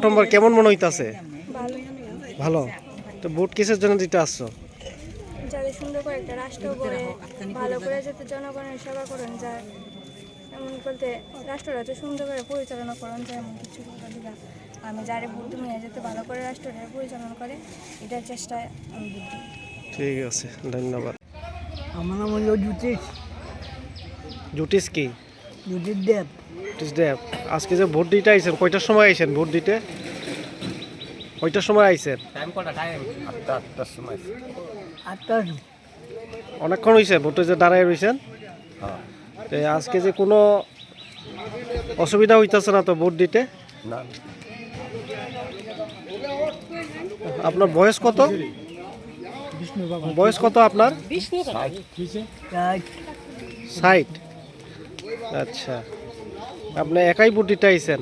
প্রথমবার কেমন মনে হইতাছে? ভালো। ভালো। তো ভোট কিসের জন্য দিতে আসছো? যাতে সুন্দর করে একটা রাষ্ট্র গড়ে ভালো করে যাতে জনগণের সেবা করেন যায়, এমন বলতে রাষ্ট্রটা যাতে সুন্দর করে পরিচালনা করেন যায় এমন কিছু অধিকার আমি যারে ভোট নিয়ে যাতে ভালো করে রাষ্ট্রটা পরিচালনা করে এটার চেষ্টায় আমি ভোট দিই। ঠিক আছে, ধন্যবাদ। আমার নাম হলো জ্যোতিষ জুটিস কি? জ্যোতিষ দেব। জুটিস দেব। আজকে যে ভোট দিতে আইছেন, কয়টার সময় আইছেন ভোট দিতে? কয়টার সময় আইছেন? আটটার সময়। 8টা। অনেকক্ষণ হয়েছে ভোটে যে দাঁড়ায় রয়েছেন? হ্যাঁ। তো আজকে যে কোনো অসুবিধা হইতেছে না তো ভোট দিতে? না। আপনার বয়স কত? বয়স কত আপনার? 60। আচ্ছা, আপনি একাই ভোট দিতে আইছেন?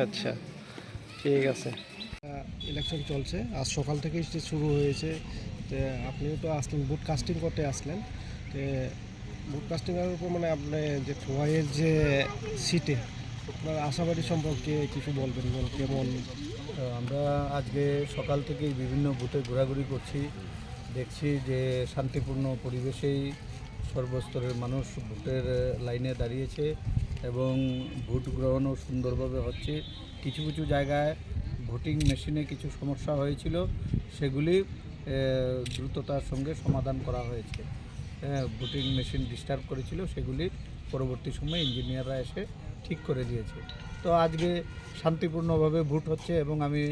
আচ্ছা, ঠিক আছে। ইলেকশন চলছে, আজ সকাল থেকেই শুরু হয়েছে। তো আপনিও তো আসলেন, ভোট কাস্টিং করতে আসলেন। তো ভোট কাস্টিংয়ের উপর মানে আপনি যে খোয়াইয়ের যে সিটে আপনার আশাবাদী সম্পর্কে কিছু বলবেন, কেমন? আমরা আজকে সকাল থেকেই বিভিন্ন বুথে ঘোরাঘুরি করছি, দেখছি যে শান্তিপূর্ণ পরিবেশেই সর্বস্তরের মানুষ ভোটের লাইনে দাঁড়িয়েছে এবং ভোট গ্রহণও সুন্দরভাবে হচ্ছে। কিছু কিছু জায়গায় ভোটিং মেশিনে কিছু সমস্যা হয়েছিল, সেগুলি দ্রুততার সঙ্গে সমাধান করা হয়েছে। ভোটিং মেশিন ডিস্টার্ব করেছিল, সেগুলি পরবর্তী সময়ে ইঞ্জিনিয়াররা এসে ঠিক করে দিয়েছে। তো আজকে শান্তিপূর্ণভাবে ভোট হচ্ছে এবং আমি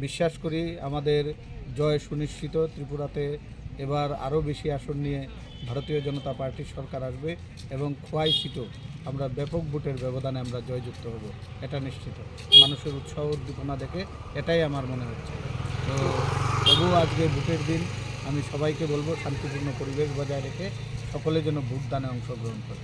বিশ্বাস করি আমাদের জয় সুনিশ্চিত। ত্রিপুরাতে এবার আরও বেশি আসন নিয়ে ভারতীয় জনতা পার্টির সরকার আসবে এবং খোয়াই সিটও আমরা ব্যাপক ভোটের ব্যবধানে আমরা জয়যুক্ত হব, এটা নিশ্চিত। মানুষের উৎসাহ উদ্দীপনা দেখে এটাই আমার মনে হচ্ছে। তো তবুও আজকে ভোটের দিন আমি সবাইকে বলবো শান্তিপূর্ণ পরিবেশ বজায় রেখে সকলে যেন ভোটদানে অংশগ্রহণ করে।